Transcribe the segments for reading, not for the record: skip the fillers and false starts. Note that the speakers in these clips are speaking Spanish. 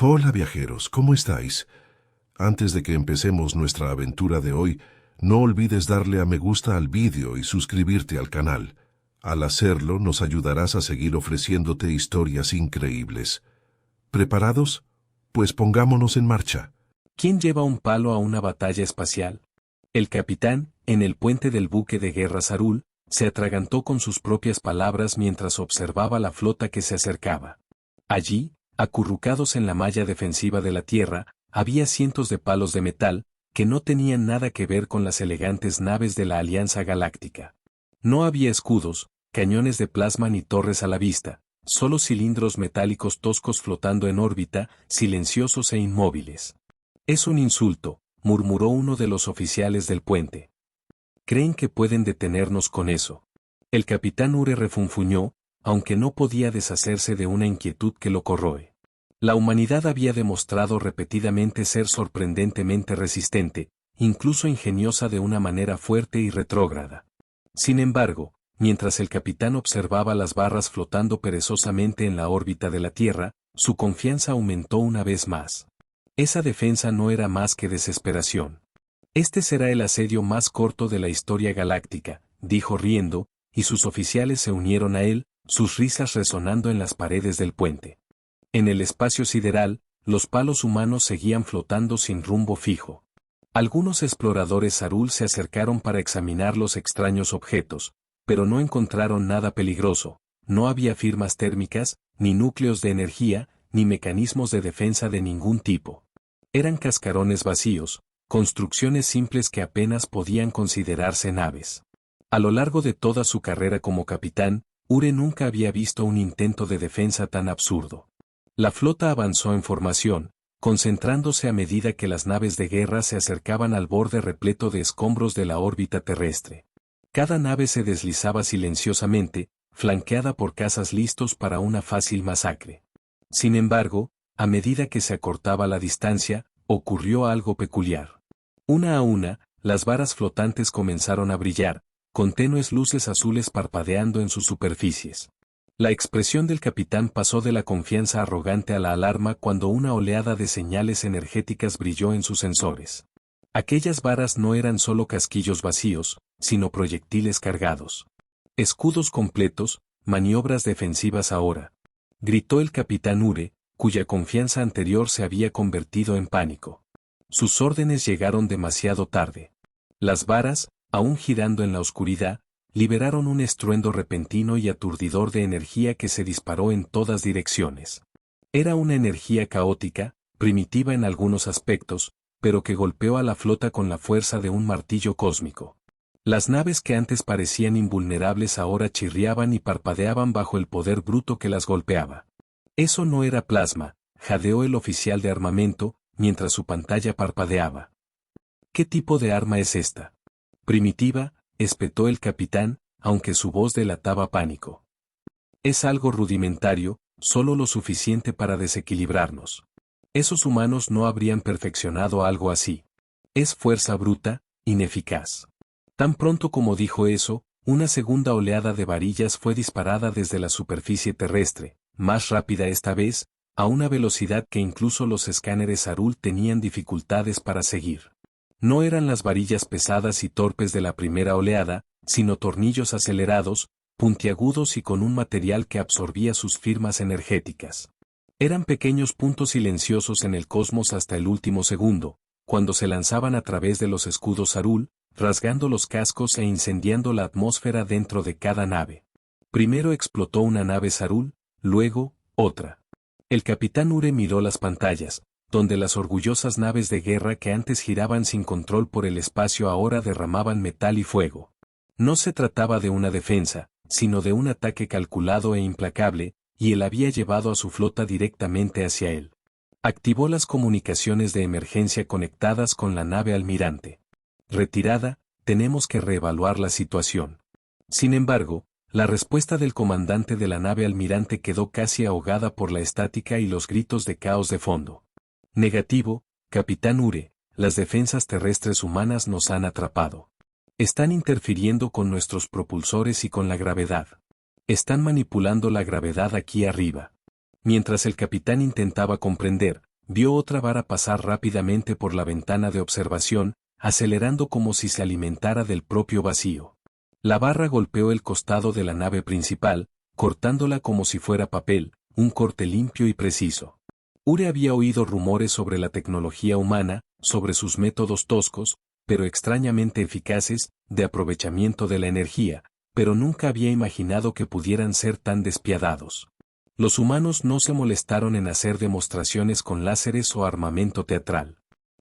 Hola viajeros, ¿cómo estáis? Antes de que empecemos nuestra aventura de hoy, no olvides darle a me gusta al vídeo y suscribirte al canal. Al hacerlo, nos ayudarás a seguir ofreciéndote historias increíbles. ¿Preparados? Pues pongámonos en marcha. ¿Quién lleva un palo a una batalla espacial? El capitán, en el puente del buque de guerra Sarul, se atragantó con sus propias palabras mientras observaba la flota que se acercaba. Allí, acurrucados en la malla defensiva de la Tierra, había cientos de palos de metal, que no tenían nada que ver con las elegantes naves de la Alianza Galáctica. No había escudos, cañones de plasma ni torres a la vista, solo cilindros metálicos toscos flotando en órbita, silenciosos e inmóviles. Es un insulto, murmuró uno de los oficiales del puente. ¿Creen que pueden detenernos con eso? El capitán Ure refunfuñó, aunque no podía deshacerse de una inquietud que lo corroe. La humanidad había demostrado repetidamente ser sorprendentemente resistente, incluso ingeniosa de una manera fuerte y retrógrada. Sin embargo, mientras el capitán observaba las barras flotando perezosamente en la órbita de la Tierra, su confianza aumentó una vez más. Esa defensa no era más que desesperación. Este será el asedio más corto de la historia galáctica, dijo riendo, y sus oficiales se unieron a él, sus risas resonando en las paredes del puente. En el espacio sideral, los palos humanos seguían flotando sin rumbo fijo. Algunos exploradores Sarul se acercaron para examinar los extraños objetos, pero no encontraron nada peligroso, no había firmas térmicas, ni núcleos de energía, ni mecanismos de defensa de ningún tipo. Eran cascarones vacíos, construcciones simples que apenas podían considerarse naves. A lo largo de toda su carrera como capitán, Ure nunca había visto un intento de defensa tan absurdo. La flota avanzó en formación, concentrándose a medida que las naves de guerra se acercaban al borde repleto de escombros de la órbita terrestre. Cada nave se deslizaba silenciosamente, flanqueada por cazas listos para una fácil masacre. Sin embargo, a medida que se acortaba la distancia, ocurrió algo peculiar. Una a una, las varas flotantes comenzaron a brillar, con tenues luces azules parpadeando en sus superficies. La expresión del capitán pasó de la confianza arrogante a la alarma cuando una oleada de señales energéticas brilló en sus sensores. Aquellas varas no eran solo casquillos vacíos, sino proyectiles cargados. Escudos completos, maniobras defensivas ahora. Gritó el capitán Ure, cuya confianza anterior se había convertido en pánico. Sus órdenes llegaron demasiado tarde. Las varas, aún girando en la oscuridad, liberaron un estruendo repentino y aturdidor de energía que se disparó en todas direcciones. Era una energía caótica, primitiva en algunos aspectos, pero que golpeó a la flota con la fuerza de un martillo cósmico. Las naves que antes parecían invulnerables ahora chirriaban y parpadeaban bajo el poder bruto que las golpeaba. Eso no era plasma, jadeó el oficial de armamento, mientras su pantalla parpadeaba. ¿Qué tipo de arma es esta? Primitiva, espetó el capitán, aunque su voz delataba pánico. Es algo rudimentario, solo lo suficiente para desequilibrarnos. Esos humanos no habrían perfeccionado algo así. Es fuerza bruta, ineficaz. Tan pronto como dijo eso, una segunda oleada de varillas fue disparada desde la superficie terrestre, más rápida esta vez, a una velocidad que incluso los escáneres Sarul tenían dificultades para seguir. No eran las varillas pesadas y torpes de la primera oleada, sino tornillos acelerados, puntiagudos y con un material que absorbía sus firmas energéticas. Eran pequeños puntos silenciosos en el cosmos hasta el último segundo, cuando se lanzaban a través de los escudos Sarul, rasgando los cascos e incendiando la atmósfera dentro de cada nave. Primero explotó una nave Sarul, luego, otra. El capitán Ure miró las pantallas, donde las orgullosas naves de guerra que antes giraban sin control por el espacio ahora derramaban metal y fuego. No se trataba de una defensa, sino de un ataque calculado e implacable, y él había llevado a su flota directamente hacia él. Activó las comunicaciones de emergencia conectadas con la nave almirante. Retirada, tenemos que reevaluar la situación. Sin embargo, la respuesta del comandante de la nave almirante quedó casi ahogada por la estática y los gritos de caos de fondo. Negativo, capitán Ure, las defensas terrestres humanas nos han atrapado. Están interfiriendo con nuestros propulsores y con la gravedad. Están manipulando la gravedad aquí arriba. Mientras el capitán intentaba comprender, vio otra vara pasar rápidamente por la ventana de observación, acelerando como si se alimentara del propio vacío. La barra golpeó el costado de la nave principal, cortándola como si fuera papel, un corte limpio y preciso. Ure había oído rumores sobre la tecnología humana, sobre sus métodos toscos, pero extrañamente eficaces, de aprovechamiento de la energía, pero nunca había imaginado que pudieran ser tan despiadados. Los humanos no se molestaron en hacer demostraciones con láseres o armamento teatral.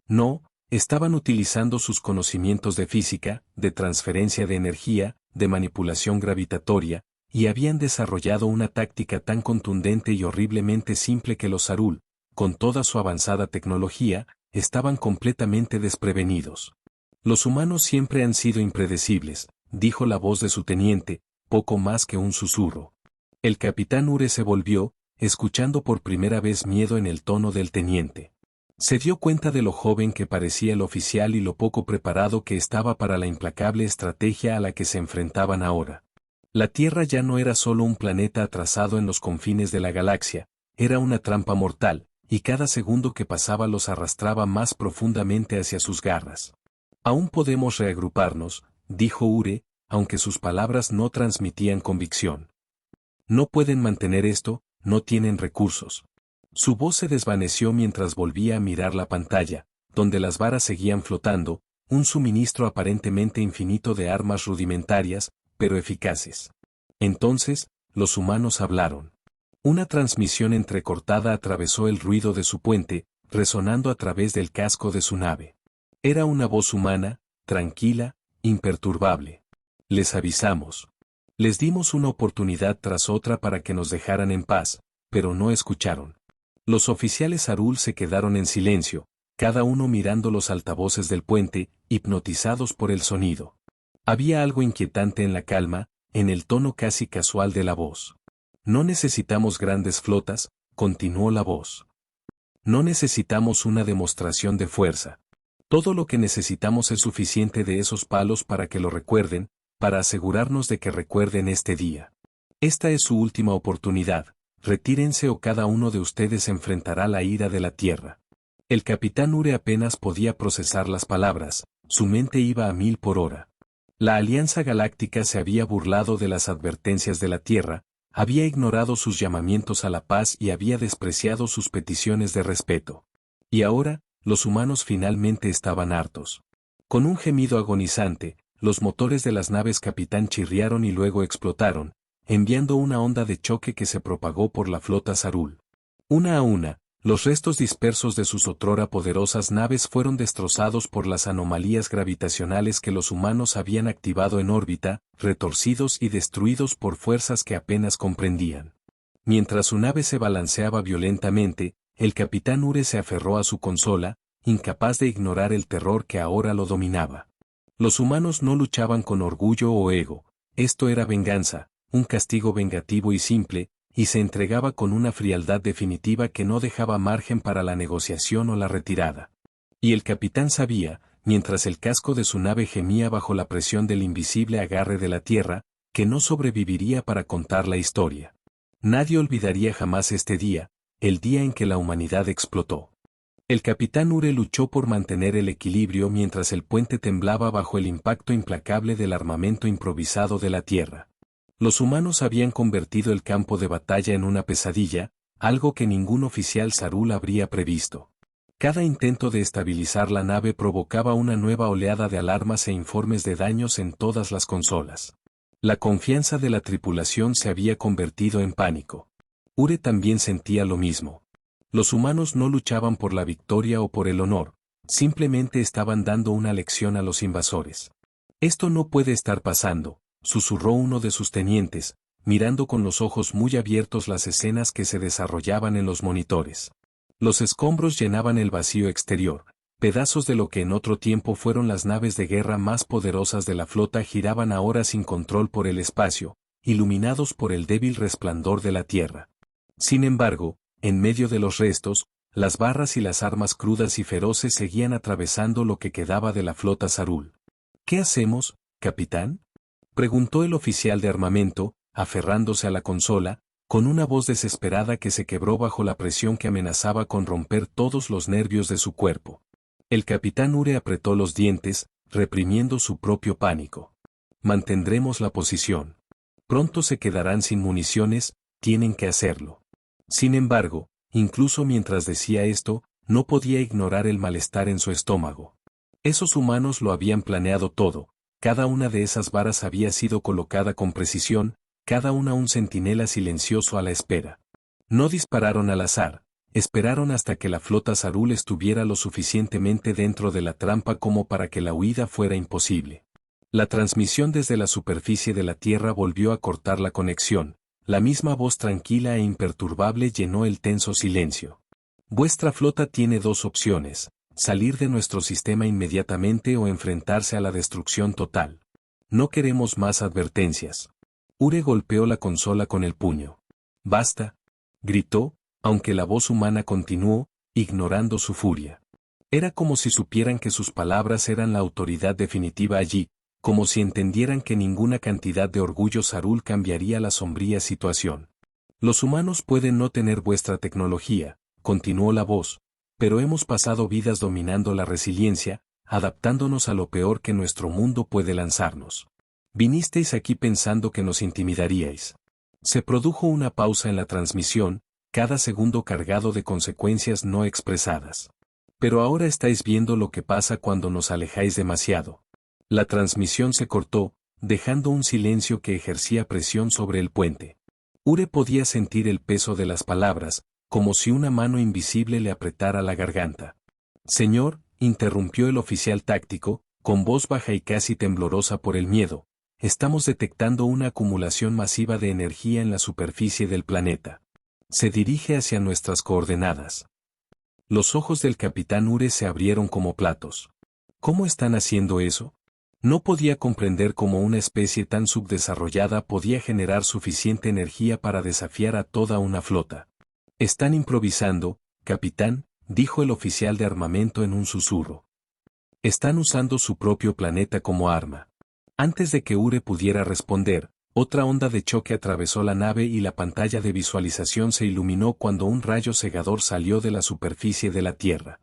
No, estaban utilizando sus conocimientos de física, de transferencia de energía, de manipulación gravitatoria, y habían desarrollado una táctica tan contundente y horriblemente simple que los Sarul, con toda su avanzada tecnología, estaban completamente desprevenidos. Los humanos siempre han sido impredecibles, dijo la voz de su teniente, poco más que un susurro. El capitán Ure se volvió, escuchando por primera vez miedo en el tono del teniente. Se dio cuenta de lo joven que parecía el oficial y lo poco preparado que estaba para la implacable estrategia a la que se enfrentaban ahora. La Tierra ya no era solo un planeta atrasado en los confines de la galaxia, era una trampa mortal, y cada segundo que pasaba los arrastraba más profundamente hacia sus garras. Aún podemos reagruparnos, dijo Ure, aunque sus palabras no transmitían convicción. No pueden mantener esto, no tienen recursos. Su voz se desvaneció mientras volvía a mirar la pantalla, donde las varas seguían flotando, un suministro aparentemente infinito de armas rudimentarias, pero eficaces. Entonces, los humanos hablaron. Una transmisión entrecortada atravesó el ruido de su puente, resonando a través del casco de su nave. Era una voz humana, tranquila, imperturbable. Les avisamos. Les dimos una oportunidad tras otra para que nos dejaran en paz, pero no escucharon. Los oficiales Sarul se quedaron en silencio, cada uno mirando los altavoces del puente, hipnotizados por el sonido. Había algo inquietante en la calma, en el tono casi casual de la voz. No necesitamos grandes flotas, continuó la voz. No necesitamos una demostración de fuerza. Todo lo que necesitamos es suficiente de esos palos para que lo recuerden, para asegurarnos de que recuerden este día. Esta es su última oportunidad, retírense o cada uno de ustedes enfrentará la ira de la tierra. El capitán Ure apenas podía procesar las palabras, su mente iba a 1000 por hora. La Alianza Galáctica se había burlado de las advertencias de la Tierra, había ignorado sus llamamientos a la paz y había despreciado sus peticiones de respeto. Y ahora, los humanos finalmente estaban hartos. Con un gemido agonizante, los motores de las naves capitán chirriaron y luego explotaron, enviando una onda de choque que se propagó por la flota Sarul. Una a una, los restos dispersos de sus otrora poderosas naves fueron destrozados por las anomalías gravitacionales que los humanos habían activado en órbita, retorcidos y destruidos por fuerzas que apenas comprendían. Mientras su nave se balanceaba violentamente, el capitán Ure se aferró a su consola, incapaz de ignorar el terror que ahora lo dominaba. Los humanos no luchaban con orgullo o ego, esto era venganza, un castigo vengativo y simple, y se entregaba con una frialdad definitiva que no dejaba margen para la negociación o la retirada. Y el capitán sabía, mientras el casco de su nave gemía bajo la presión del invisible agarre de la tierra, que no sobreviviría para contar la historia. Nadie olvidaría jamás este día, el día en que la humanidad explotó. El capitán Ure luchó por mantener el equilibrio mientras el puente temblaba bajo el impacto implacable del armamento improvisado de la Tierra. Los humanos habían convertido el campo de batalla en una pesadilla, algo que ningún oficial Sarul habría previsto. Cada intento de estabilizar la nave provocaba una nueva oleada de alarmas e informes de daños en todas las consolas. La confianza de la tripulación se había convertido en pánico. Ure también sentía lo mismo. Los humanos no luchaban por la victoria o por el honor, simplemente estaban dando una lección a los invasores. Esto no puede estar pasando, susurró uno de sus tenientes, mirando con los ojos muy abiertos las escenas que se desarrollaban en los monitores. Los escombros llenaban el vacío exterior, pedazos de lo que en otro tiempo fueron las naves de guerra más poderosas de la flota giraban ahora sin control por el espacio, iluminados por el débil resplandor de la Tierra. Sin embargo, en medio de los restos, las barras y las armas crudas y feroces seguían atravesando lo que quedaba de la flota Sarul. ¿Qué hacemos, capitán?, preguntó el oficial de armamento, aferrándose a la consola, Con una voz desesperada que se quebró bajo la presión que amenazaba con romper todos los nervios de su cuerpo. El capitán Ure apretó los dientes, reprimiendo su propio pánico. Mantendremos la posición. Pronto se quedarán sin municiones, tienen que hacerlo. Sin embargo, incluso mientras decía esto, no podía ignorar el malestar en su estómago. Esos humanos lo habían planeado todo, cada una de esas varas había sido colocada con precisión, cada una un centinela silencioso a la espera. No dispararon al azar, esperaron hasta que la flota Sarul estuviera lo suficientemente dentro de la trampa como para que la huida fuera imposible. La transmisión desde la superficie de la Tierra volvió a cortar la conexión, la misma voz tranquila e imperturbable llenó el tenso silencio. Vuestra flota tiene dos opciones, salir de nuestro sistema inmediatamente o enfrentarse a la destrucción total. No queremos más advertencias. Ure golpeó la consola con el puño. Basta, gritó, aunque la voz humana continuó, ignorando su furia. Era como si supieran que sus palabras eran la autoridad definitiva allí, como si entendieran que ninguna cantidad de orgullo Sarul cambiaría la sombría situación. Los humanos pueden no tener vuestra tecnología, continuó la voz, pero hemos pasado vidas dominando la resiliencia, adaptándonos a lo peor que nuestro mundo puede lanzarnos. Vinisteis aquí pensando que nos intimidaríais. Se produjo una pausa en la transmisión, cada segundo cargado de consecuencias no expresadas. Pero ahora estáis viendo lo que pasa cuando nos alejáis demasiado. La transmisión se cortó, dejando un silencio que ejercía presión sobre el puente. Ure podía sentir el peso de las palabras, como si una mano invisible le apretara la garganta. Señor, interrumpió el oficial táctico, con voz baja y casi temblorosa por el miedo, estamos detectando una acumulación masiva de energía en la superficie del planeta. Se dirige hacia nuestras coordenadas. Los ojos del capitán Ure se abrieron como platos. ¿Cómo están haciendo eso? No podía comprender cómo una especie tan subdesarrollada podía generar suficiente energía para desafiar a toda una flota. Están improvisando, capitán, dijo el oficial de armamento en un susurro. Están usando su propio planeta como arma. Antes de que Ure pudiera responder, otra onda de choque atravesó la nave y la pantalla de visualización se iluminó cuando un rayo cegador salió de la superficie de la Tierra.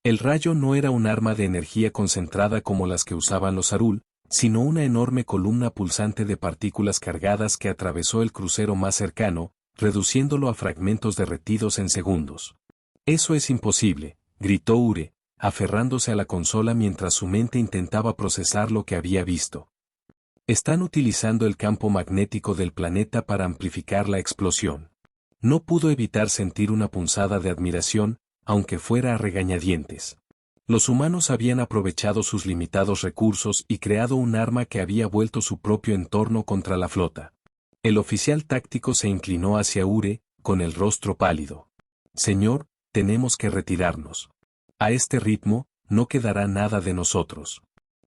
El rayo no era un arma de energía concentrada como las que usaban los Sarul, sino una enorme columna pulsante de partículas cargadas que atravesó el crucero más cercano, reduciéndolo a fragmentos derretidos en segundos. Eso es imposible, gritó Ure, aferrándose a la consola mientras su mente intentaba procesar lo que había visto. Están utilizando el campo magnético del planeta para amplificar la explosión. No pudo evitar sentir una punzada de admiración, aunque fuera a regañadientes. Los humanos habían aprovechado sus limitados recursos y creado un arma que había vuelto su propio entorno contra la flota. El oficial táctico se inclinó hacia Ure, con el rostro pálido. Señor, tenemos que retirarnos. A este ritmo, no quedará nada de nosotros.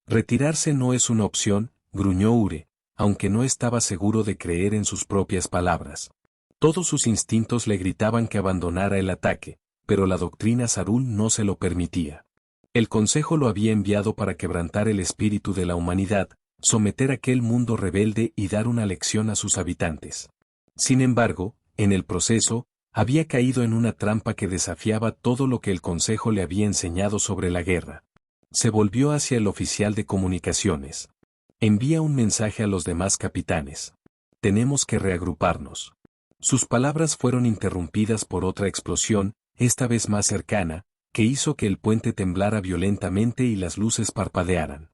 Retirarse no es una opción, gruñó Ure, aunque no estaba seguro de creer en sus propias palabras. Todos sus instintos le gritaban que abandonara el ataque, pero la doctrina Sarul no se lo permitía. El Consejo lo había enviado para quebrantar el espíritu de la humanidad, someter aquel mundo rebelde y dar una lección a sus habitantes. Sin embargo, en el proceso, había caído en una trampa que desafiaba todo lo que el Consejo le había enseñado sobre la guerra. Se volvió hacia el oficial de comunicaciones. Envía un mensaje a los demás capitanes. Tenemos que reagruparnos. Sus palabras fueron interrumpidas por otra explosión, esta vez más cercana, que hizo que el puente temblara violentamente y las luces parpadearan.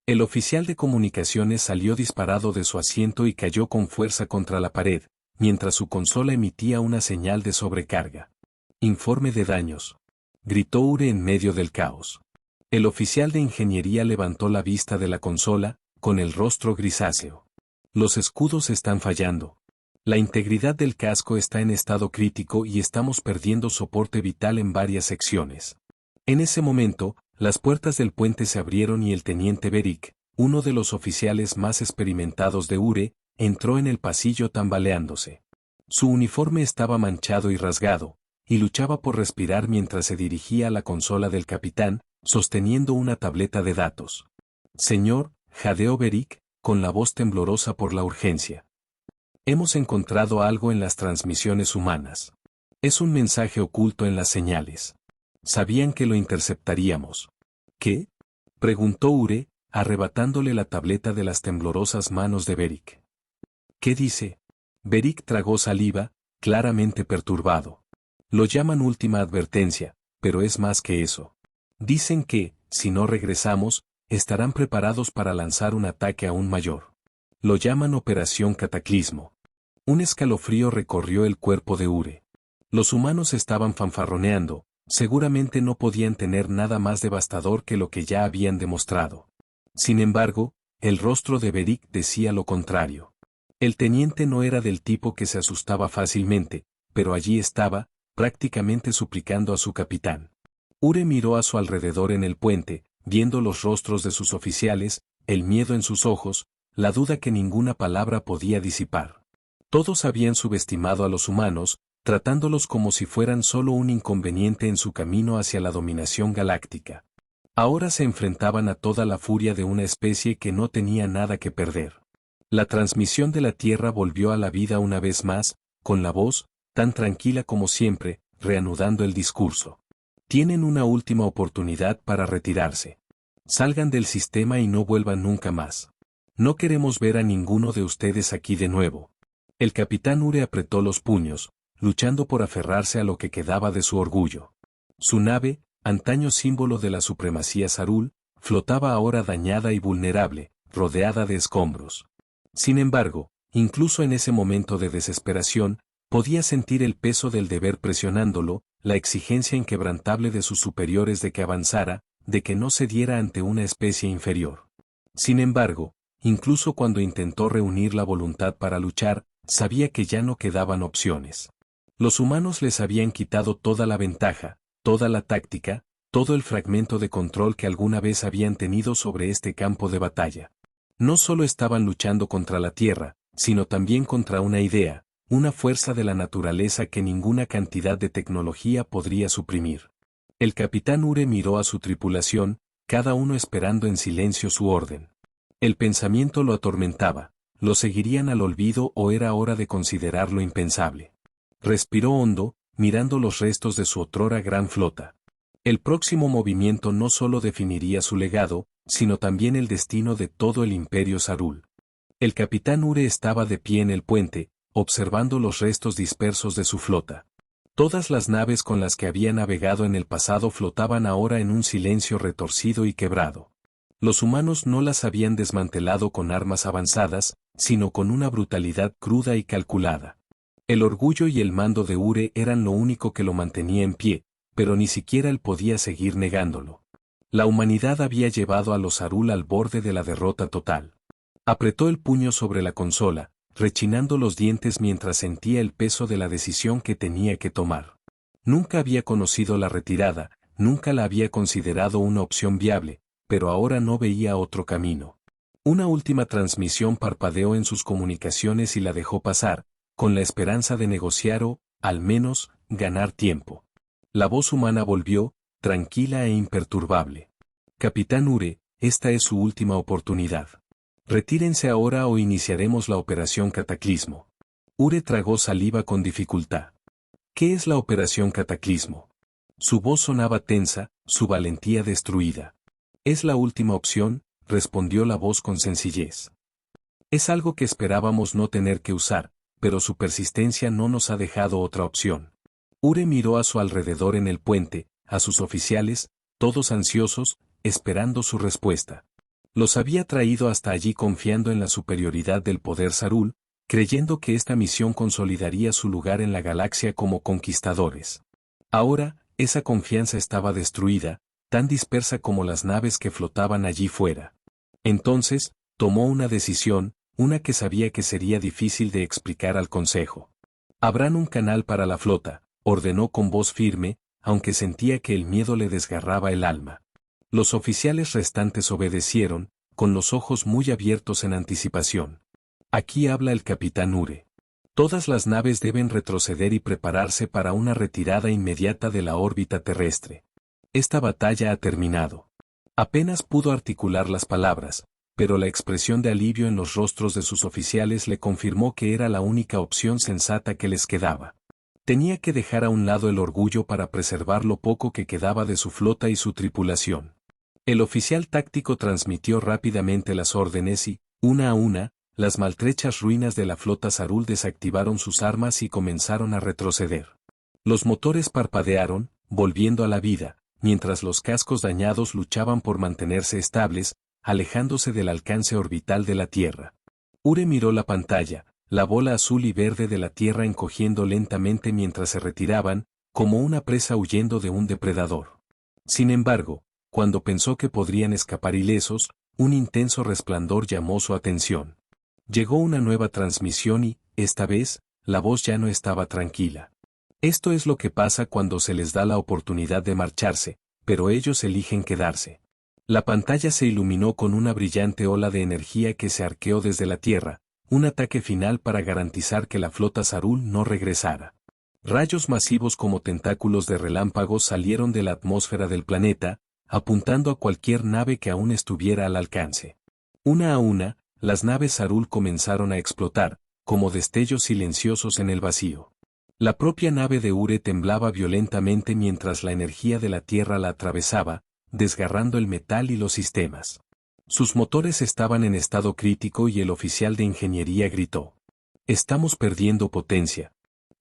El oficial de comunicaciones salió disparado de su asiento y cayó con fuerza contra la pared, mientras su consola emitía una señal de sobrecarga. Informe de daños. Gritó Ure en medio del caos. El oficial de ingeniería levantó la vista de la consola, con el rostro grisáceo. Los escudos están fallando. La integridad del casco está en estado crítico y estamos perdiendo soporte vital en varias secciones. En ese momento, las puertas del puente se abrieron y el teniente Beric, uno de los oficiales más experimentados de Ure, entró en el pasillo tambaleándose. Su uniforme estaba manchado y rasgado, y luchaba por respirar mientras se dirigía a la consola del capitán, sosteniendo una tableta de datos. Señor, jadeó Beric, con la voz temblorosa por la urgencia. Hemos encontrado algo en las transmisiones humanas. Es un mensaje oculto en las señales. Sabían que lo interceptaríamos. ¿Qué? Preguntó Ure, arrebatándole la tableta de las temblorosas manos de Beric. ¿Qué dice? Beric tragó saliva, claramente perturbado. Lo llaman última advertencia, pero es más que eso. Dicen que, si no regresamos, estarán preparados para lanzar un ataque aún mayor. Lo llaman Operación Cataclismo. Un escalofrío recorrió el cuerpo de Ure. Los humanos estaban fanfarroneando, seguramente no podían tener nada más devastador que lo que ya habían demostrado. Sin embargo, el rostro de Beric decía lo contrario. El teniente no era del tipo que se asustaba fácilmente, pero allí estaba, prácticamente suplicando a su capitán. Ure miró a su alrededor en el puente, viendo los rostros de sus oficiales, el miedo en sus ojos, la duda que ninguna palabra podía disipar. Todos habían subestimado a los humanos, tratándolos como si fueran solo un inconveniente en su camino hacia la dominación galáctica. Ahora se enfrentaban a toda la furia de una especie que no tenía nada que perder. La transmisión de la Tierra volvió a la vida una vez más, con la voz, tan tranquila como siempre, reanudando el discurso. Tienen una última oportunidad para retirarse. Salgan del sistema y no vuelvan nunca más. No queremos ver a ninguno de ustedes aquí de nuevo. El capitán Ure apretó los puños, luchando por aferrarse a lo que quedaba de su orgullo. Su nave, antaño símbolo de la supremacía Sarul, flotaba ahora dañada y vulnerable, rodeada de escombros. Sin embargo, incluso en ese momento de desesperación, podía sentir el peso del deber presionándolo, la exigencia inquebrantable de sus superiores de que avanzara, de que no cediera ante una especie inferior. Sin embargo, incluso cuando intentó reunir la voluntad para luchar, sabía que ya no quedaban opciones. Los humanos les habían quitado toda la ventaja, toda la táctica, todo el fragmento de control que alguna vez habían tenido sobre este campo de batalla. No solo estaban luchando contra la Tierra, sino también contra una idea, una fuerza de la naturaleza que ninguna cantidad de tecnología podría suprimir. El capitán Ure miró a su tripulación, cada uno esperando en silencio su orden. El pensamiento lo atormentaba, ¿lo seguirían al olvido o era hora de considerar lo impensable? Respiró hondo, mirando los restos de su otrora gran flota. El próximo movimiento no solo definiría su legado, sino también el destino de todo el imperio Sarul. El capitán Ure estaba de pie en el puente, observando los restos dispersos de su flota. Todas las naves con las que había navegado en el pasado flotaban ahora en un silencio retorcido y quebrado. Los humanos no las habían desmantelado con armas avanzadas, sino con una brutalidad cruda y calculada. El orgullo y el mando de Ure eran lo único que lo mantenía en pie, pero ni siquiera él podía seguir negándolo. La humanidad había llevado a los Sarul al borde de la derrota total. Apretó el puño sobre la consola, rechinando los dientes mientras sentía el peso de la decisión que tenía que tomar. Nunca había conocido la retirada, nunca la había considerado una opción viable, pero ahora no veía otro camino. Una última transmisión parpadeó en sus comunicaciones y la dejó pasar, con la esperanza de negociar o, al menos, ganar tiempo. La voz humana volvió, tranquila e imperturbable. Capitán Ure, esta es su última oportunidad. Retírense ahora o iniciaremos la Operación Cataclismo. Ure tragó saliva con dificultad. ¿Qué es la Operación Cataclismo? Su voz sonaba tensa, su valentía destruida. Es la última opción, respondió la voz con sencillez. Es algo que esperábamos no tener que usar, pero su persistencia no nos ha dejado otra opción. Ure miró a su alrededor en el puente, a sus oficiales, todos ansiosos, esperando su respuesta. Los había traído hasta allí confiando en la superioridad del poder Sarul, creyendo que esta misión consolidaría su lugar en la galaxia como conquistadores. Ahora, esa confianza estaba destruida, tan dispersa como las naves que flotaban allí fuera. Entonces, tomó una decisión, una que sabía que sería difícil de explicar al Consejo. Abran un canal para la flota, ordenó con voz firme, aunque sentía que el miedo le desgarraba el alma. Los oficiales restantes obedecieron, con los ojos muy abiertos en anticipación. Aquí habla el capitán Ure. Todas las naves deben retroceder y prepararse para una retirada inmediata de la órbita terrestre. Esta batalla ha terminado. Apenas pudo articular las palabras, pero la expresión de alivio en los rostros de sus oficiales le confirmó que era la única opción sensata que les quedaba. Tenía que dejar a un lado el orgullo para preservar lo poco que quedaba de su flota y su tripulación. El oficial táctico transmitió rápidamente las órdenes y, una a una, las maltrechas ruinas de la flota Sarul desactivaron sus armas y comenzaron a retroceder. Los motores parpadearon, volviendo a la vida, mientras los cascos dañados luchaban por mantenerse estables, alejándose del alcance orbital de la Tierra. Ure miró la pantalla, la bola azul y verde de la Tierra encogiendo lentamente mientras se retiraban, como una presa huyendo de un depredador. Sin embargo, cuando pensó que podrían escapar ilesos, un intenso resplandor llamó su atención. Llegó una nueva transmisión y, esta vez, la voz ya no estaba tranquila. Esto es lo que pasa cuando se les da la oportunidad de marcharse, pero ellos eligen quedarse. La pantalla se iluminó con una brillante ola de energía que se arqueó desde la Tierra, un ataque final para garantizar que la flota Sarul no regresara. Rayos masivos como tentáculos de relámpagos salieron de la atmósfera del planeta, apuntando a cualquier nave que aún estuviera al alcance. Una a una, las naves Sarul comenzaron a explotar, como destellos silenciosos en el vacío. La propia nave de Ure temblaba violentamente mientras la energía de la Tierra la atravesaba, desgarrando el metal y los sistemas. Sus motores estaban en estado crítico y el oficial de ingeniería gritó: «Estamos perdiendo potencia.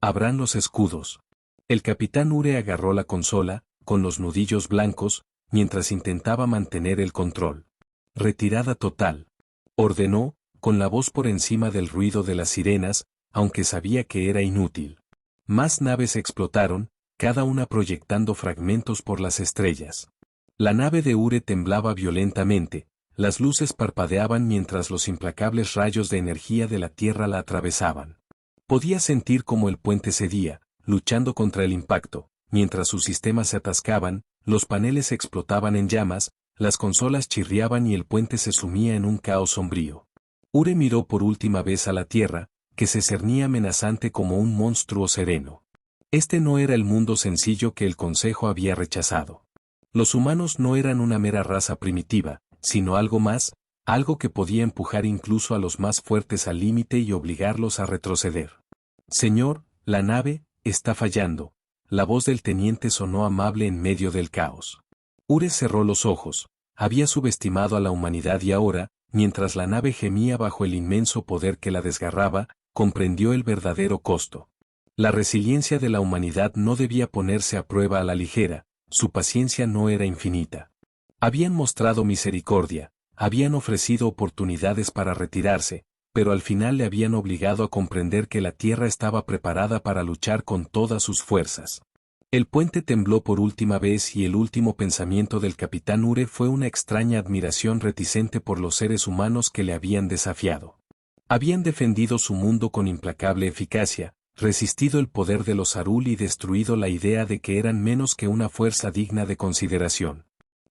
Abran los escudos». El capitán Ure agarró la consola, con los nudillos blancos, mientras intentaba mantener el control. «Retirada total», ordenó, con la voz por encima del ruido de las sirenas, aunque sabía que era inútil. Más naves explotaron, cada una proyectando fragmentos por las estrellas. La nave de Ure temblaba violentamente, las luces parpadeaban mientras los implacables rayos de energía de la Tierra la atravesaban. Podía sentir cómo el puente cedía, luchando contra el impacto, mientras sus sistemas se atascaban, los paneles explotaban en llamas, las consolas chirriaban y el puente se sumía en un caos sombrío. Ure miró por última vez a la Tierra, que se cernía amenazante como un monstruo sereno. Este no era el mundo sencillo que el Consejo había rechazado. Los humanos no eran una mera raza primitiva, sino algo más, algo que podía empujar incluso a los más fuertes al límite y obligarlos a retroceder. «Señor, la nave está fallando», la voz del teniente sonó amable en medio del caos. Ure cerró los ojos, había subestimado a la humanidad y ahora, mientras la nave gemía bajo el inmenso poder que la desgarraba, comprendió el verdadero costo. La resiliencia de la humanidad no debía ponerse a prueba a la ligera, su paciencia no era infinita. Habían mostrado misericordia, habían ofrecido oportunidades para retirarse, pero al final le habían obligado a comprender que la Tierra estaba preparada para luchar con todas sus fuerzas. El puente tembló por última vez y el último pensamiento del capitán Ure fue una extraña admiración reticente por los seres humanos que le habían desafiado. Habían defendido su mundo con implacable eficacia, resistido el poder de los Sarul y destruido la idea de que eran menos que una fuerza digna de consideración.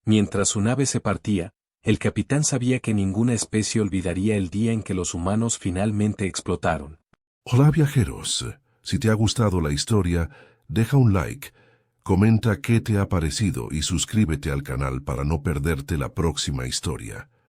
Mientras su nave se partía, el capitán sabía que ninguna especie olvidaría el día en que los humanos finalmente explotaron. Hola viajeros, si te ha gustado la historia, deja un like, comenta qué te ha parecido y suscríbete al canal para no perderte la próxima historia.